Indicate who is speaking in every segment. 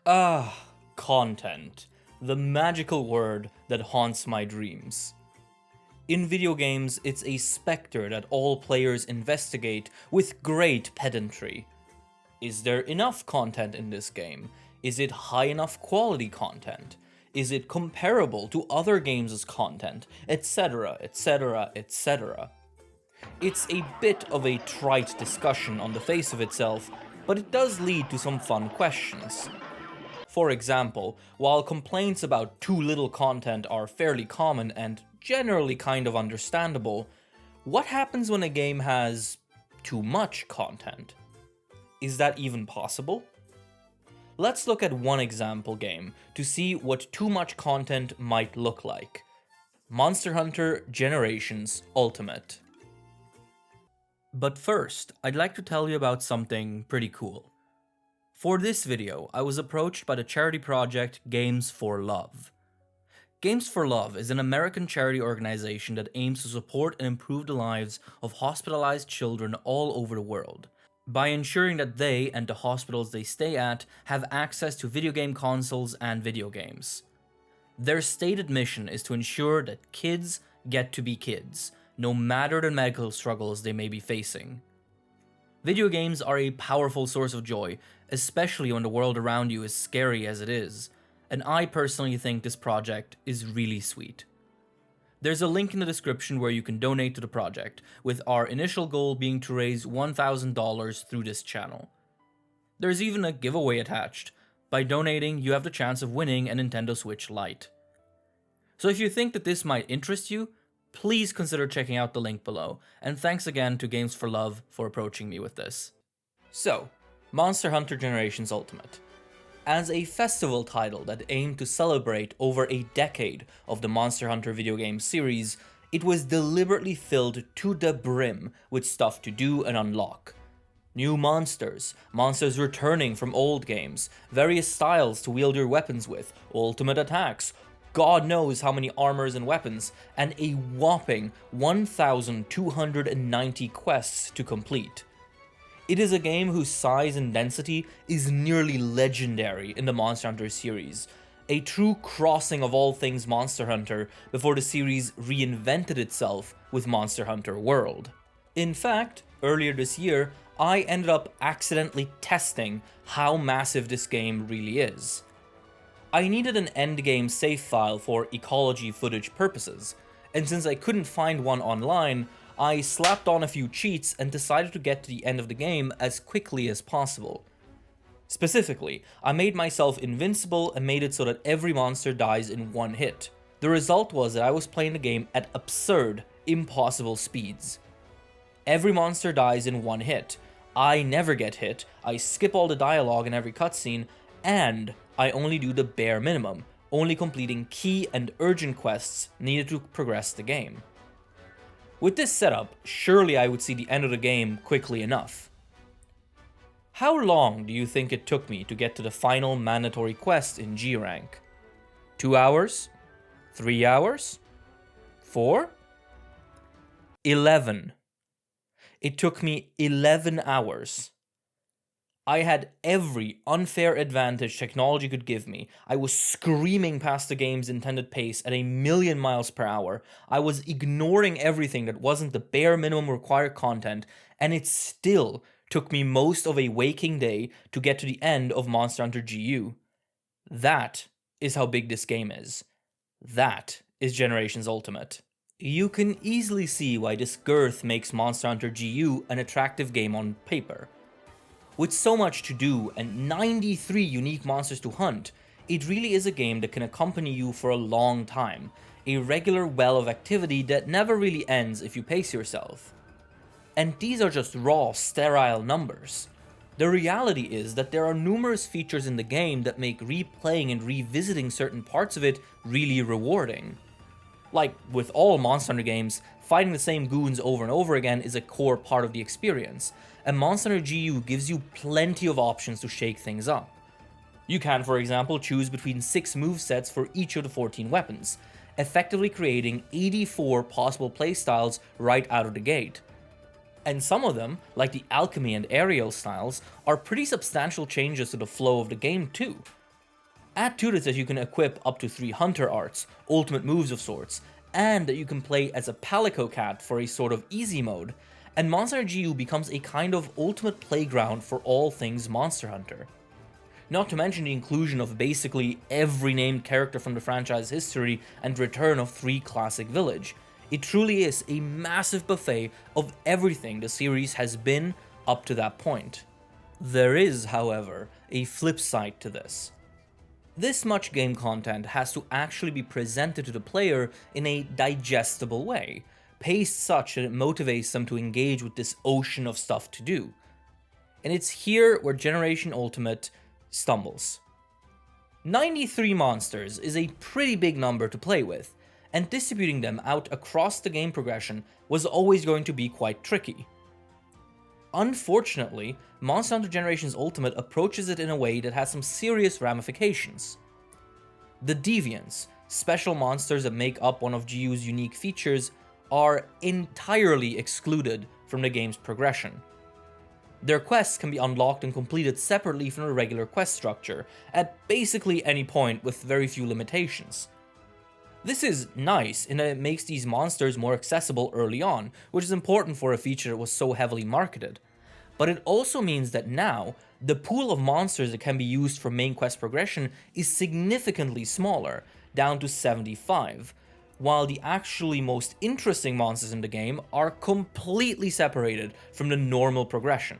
Speaker 1: Ah, content. The magical word that haunts my dreams. In video games, it's a specter that all players investigate with great pedantry. Is there enough content in this game? Is it high enough quality content? Is it comparable to other games' content? Etc, etc, etc. It's a bit of a trite discussion on the face of itself, but it does lead to some fun questions. For example, while complaints about too little content are fairly common and generally kind of understandable, what happens when a game has too much content? Is that even possible? Let's look at one example game to see what too much content might look like. Monster Hunter Generations Ultimate. But first, I'd like to tell you about something pretty cool. For this video, I was approached by the charity project Games for Love. Games for Love is an American charity organization that aims to support and improve the lives of hospitalized children all over the world, by ensuring that they and the hospitals they stay at have access to video game consoles and video games. Their stated mission is to ensure that kids get to be kids, no matter the medical struggles they may be facing. Video games are a powerful source of joy, especially when the world around you is scary as it is, and I personally think this project is really sweet. There's a link in the description where you can donate to the project, with our initial goal being to raise $1,000 through this channel. There's even a giveaway attached. By donating, you have the chance of winning a Nintendo Switch Lite. So if you think that this might interest you, please consider checking out the link below, and thanks again to Games for Love for approaching me with this. So, Monster Hunter Generations Ultimate. As a festival title that aimed to celebrate over a decade of the Monster Hunter video game series, it was deliberately filled to the brim with stuff to do and unlock. New monsters, monsters returning from old games, various styles to wield your weapons with, ultimate attacks, God knows how many armors and weapons, and a whopping 1,290 quests to complete. It is a game whose size and density is nearly legendary in the Monster Hunter series, a true crossing of all things Monster Hunter before the series reinvented itself with Monster Hunter World. In fact, earlier this year, I ended up accidentally testing how massive this game really is. I needed an endgame save file for ecology footage purposes, and since I couldn't find one online, I slapped on a few cheats and decided to get to the end of the game as quickly as possible. Specifically, I made myself invincible and made it so that every monster dies in one hit. The result was that I was playing the game at absurd, impossible speeds. Every monster dies in one hit, I never get hit, I skip all the dialogue in every cutscene, and I only do the bare minimum, only completing key and urgent quests needed to progress the game. With this setup, surely I would see the end of the game quickly enough. How long do you think it took me to get to the final mandatory quest in G rank? 2 hours? 3 hours? 4? 11. It took me 11 hours. I had every unfair advantage technology could give me. I was screaming past the game's intended pace at 1,000,000 miles per hour. I was ignoring everything that wasn't the bare minimum required content, and it still took me most of a waking day to get to the end of Monster Hunter GU. That is how big this game is. That is Generations Ultimate. You can easily see why this girth makes Monster Hunter GU an attractive game on paper. With so much to do and 93 unique monsters to hunt, it really is a game that can accompany you for a long time, a regular well of activity that never really ends if you pace yourself. And these are just raw, sterile numbers. The reality is that there are numerous features in the game that make replaying and revisiting certain parts of it really rewarding. Like with all Monster Hunter games, fighting the same goons over and over again is a core part of the experience, and Monster Hunter GU gives you plenty of options to shake things up. You can, for example, choose between 6 movesets for each of the 14 weapons, effectively creating 84 possible playstyles right out of the gate. And some of them, like the alchemy and aerial styles, are pretty substantial changes to the flow of the game too. Add to this that you can equip up to 3 hunter arts, ultimate moves of sorts, and that you can play as a Palico Cat for a sort of easy mode, and Monster Hunter GU becomes a kind of ultimate playground for all things Monster Hunter. Not to mention the inclusion of basically every named character from the franchise's history and return of 3 classic village. It truly is a massive buffet of everything the series has been up to that point. There is, however, a flip side to this. This much game content has to actually be presented to the player in a digestible way, paced such that it motivates them to engage with this ocean of stuff to do. And it's here where Generation Ultimate stumbles. 93 monsters is a pretty big number to play with, and distributing them out across the game progression was always going to be quite tricky. Unfortunately, Monster Hunter Generations Ultimate approaches it in a way that has some serious ramifications. The Deviants, special monsters that make up one of GU's unique features, are entirely excluded from the game's progression. Their quests can be unlocked and completed separately from the regular quest structure, at basically any point with very few limitations. This is nice in that it makes these monsters more accessible early on, which is important for a feature that was so heavily marketed. But it also means that now, the pool of monsters that can be used for main quest progression is significantly smaller, down to 75, while the actually most interesting monsters in the game are completely separated from the normal progression.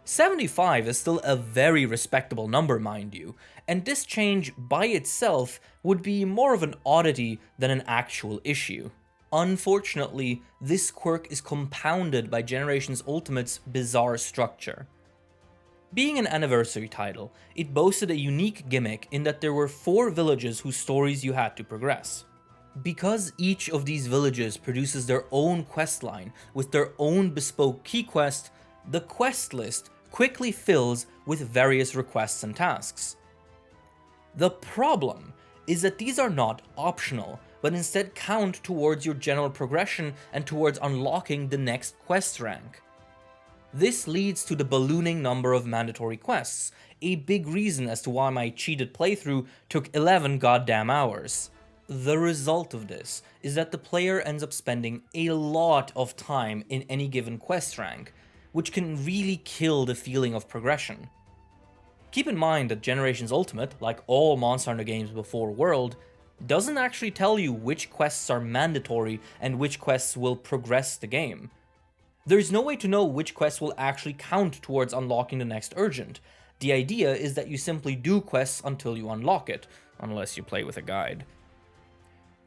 Speaker 1: 75 is still a very respectable number, mind you, and this change by itself would be more of an oddity than an actual issue. Unfortunately, this quirk is compounded by Generations Ultimate's bizarre structure. Being an anniversary title, it boasted a unique gimmick in that there were 4 villages whose stories you had to progress. Because each of these villages produces their own quest line with their own bespoke key quest, the quest list quickly fills with various requests and tasks. The problem is that these are not optional, but instead count towards your general progression and towards unlocking the next quest rank. This leads to the ballooning number of mandatory quests, a big reason as to why my cheated playthrough took 11 goddamn hours. The result of this is that the player ends up spending a lot of time in any given quest rank, which can really kill the feeling of progression. Keep in mind that Generations Ultimate, like all Monster Hunter games before World, doesn't actually tell you which quests are mandatory and which quests will progress the game. There's no way to know which quests will actually count towards unlocking the next urgent. The idea is that you simply do quests until you unlock it, unless you play with a guide.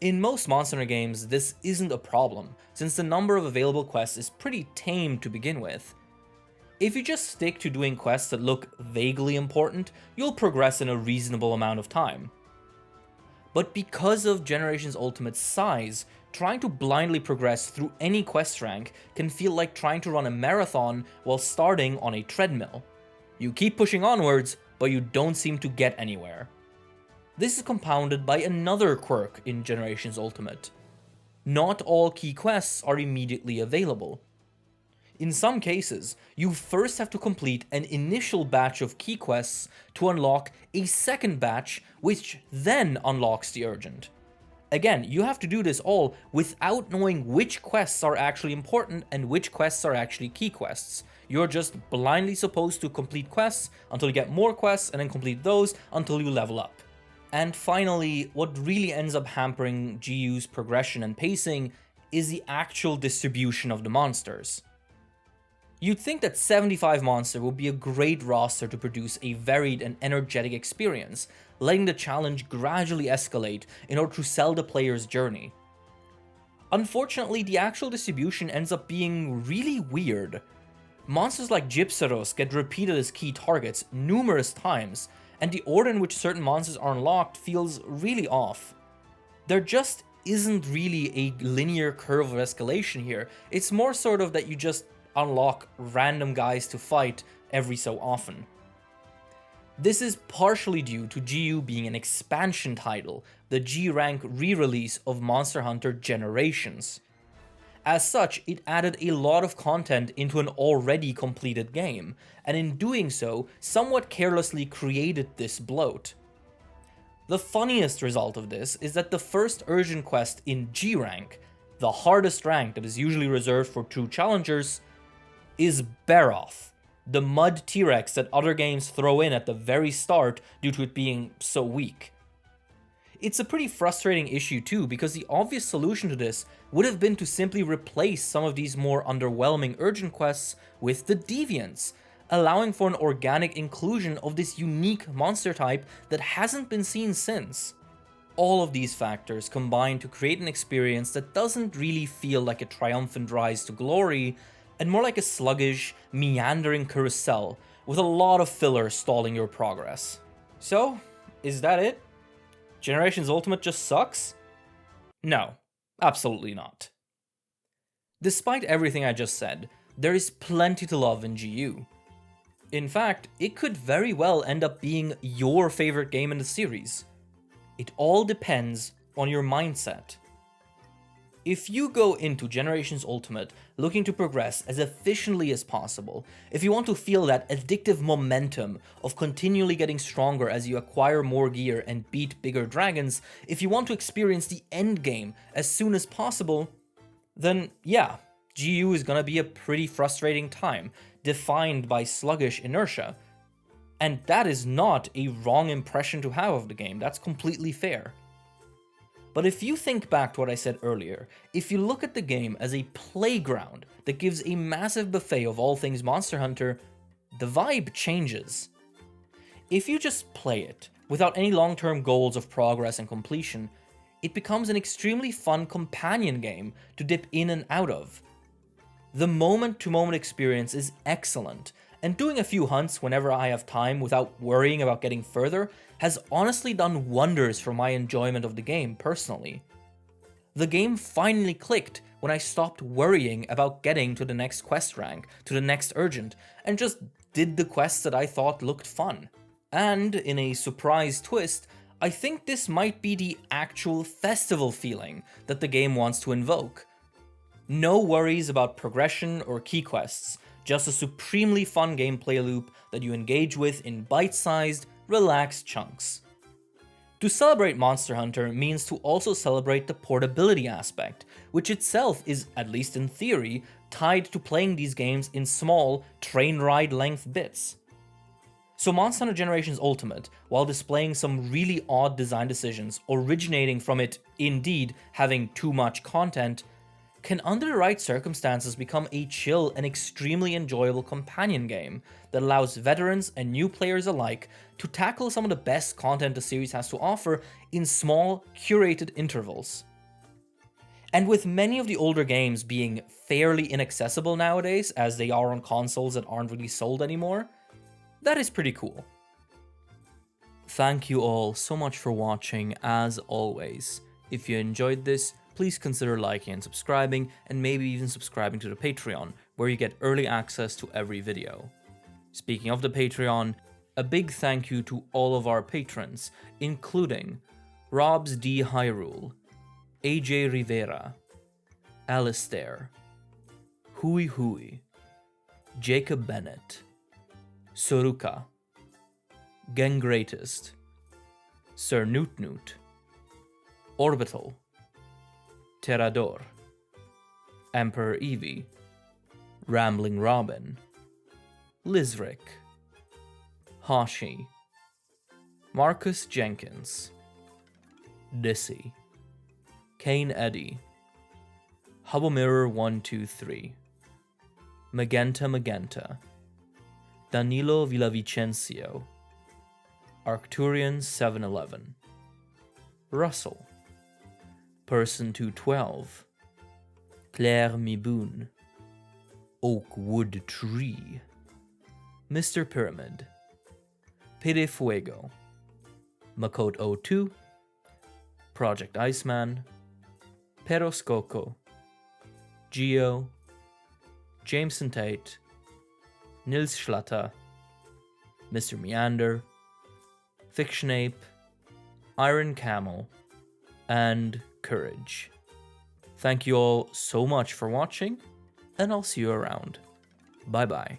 Speaker 1: In most Monster Hunter games, this isn't a problem, since the number of available quests is pretty tame to begin with. If you just stick to doing quests that look vaguely important, you'll progress in a reasonable amount of time. But because of Generations Ultimate's size, trying to blindly progress through any quest rank can feel like trying to run a marathon while starting on a treadmill. You keep pushing onwards, but you don't seem to get anywhere. This is compounded by another quirk in Generations Ultimate. Not all key quests are immediately available. In some cases, you first have to complete an initial batch of key quests to unlock a second batch, which then unlocks the urgent. Again, you have to do this all without knowing which quests are actually important and which quests are actually key quests. You're just blindly supposed to complete quests until you get more quests and then complete those until you level up. And finally, what really ends up hampering GU's progression and pacing is the actual distribution of the monsters. You'd think that 75 monster would be a great roster to produce a varied and energetic experience, letting the challenge gradually escalate in order to sell the player's journey. Unfortunately, the actual distribution ends up being really weird. Monsters like Gypsaros get repeated as key targets numerous times, and the order in which certain monsters are unlocked feels really off. There just isn't really a linear curve of escalation here. It's more sort of that you just unlock random guys to fight every so often. This is partially due to GU being an expansion title, the G-Rank re-release of Monster Hunter Generations. As such, it added a lot of content into an already completed game, and in doing so, somewhat carelessly created this bloat. The funniest result of this is that the first urgent quest in G rank, the hardest rank that is usually reserved for true challengers, is Baroth, the mud T-Rex that other games throw in at the very start due to it being so weak. It's a pretty frustrating issue too, because the obvious solution to this would have been to simply replace some of these more underwhelming urgent quests with the Deviants, allowing for an organic inclusion of this unique monster type that hasn't been seen since. All of these factors combine to create an experience that doesn't really feel like a triumphant rise to glory, and more like a sluggish, meandering carousel with a lot of filler stalling your progress. So, is that it? Generations Ultimate just sucks? No, absolutely not. Despite everything I just said, there is plenty to love in GU. In fact, it could very well end up being your favorite game in the series. It all depends on your mindset. If you go into Generations Ultimate looking to progress as efficiently as possible, if you want to feel that addictive momentum of continually getting stronger as you acquire more gear and beat bigger dragons, if you want to experience the endgame as soon as possible, then yeah, GU is gonna be a pretty frustrating time, defined by sluggish inertia. And that is not a wrong impression to have of the game, that's completely fair. But if you think back to what I said earlier, if you look at the game as a playground that gives a massive buffet of all things Monster Hunter, the vibe changes. If you just play it, without any long-term goals of progress and completion, it becomes an extremely fun companion game to dip in and out of. The moment-to-moment experience is excellent, and doing a few hunts whenever I have time without worrying about getting further has honestly done wonders for my enjoyment of the game personally. The game finally clicked when I stopped worrying about getting to the next quest rank, to the next urgent, and just did the quests that I thought looked fun. And in a surprise twist, I think this might be the actual festival feeling that the game wants to invoke. No worries about progression or key quests, just a supremely fun gameplay loop that you engage with in bite-sized, relaxed chunks. To celebrate Monster Hunter means to also celebrate the portability aspect, which itself is, at least in theory, tied to playing these games in small, train ride length bits. So Monster Hunter Generations Ultimate, while displaying some really odd design decisions originating from it indeed having too much content, can under the right circumstances become a chill and extremely enjoyable companion game that allows veterans and new players alike to tackle some of the best content the series has to offer in small, curated intervals. And with many of the older games being fairly inaccessible nowadays, as they are on consoles that aren't really sold anymore, that is pretty cool. Thank you all so much for watching, as always. If you enjoyed this, please consider liking and subscribing, and maybe even subscribing to the Patreon, where you get early access to every video. Speaking of the Patreon, a big thank you to all of our patrons, including Robs D. Hyrule, AJ Rivera, Alistair, Hui Hui, Jacob Bennett, Soruka, Gang Greatest, Sir Newt Newt, Orbital, Terrador, Emperor Eevee, Rambling Robin, Lizric, Hashi, Marcus Jenkins, Dissy, Kane Eddy, Hubble Mirror 123, Magenta, Danilo Villavicencio, Arcturian 711, Russell, Person 212, Claire Miboon, Oakwood Tree, Mr. Pyramid, Pide Fuego, Makode 02, Project Iceman, Peroskoko, Geo, Jameson Tate, Nils Schlatter, Mr. Meander, Fiction Ape, Iron Camel, and Courage. Thank you all so much for watching, and I'll see you around. Bye bye.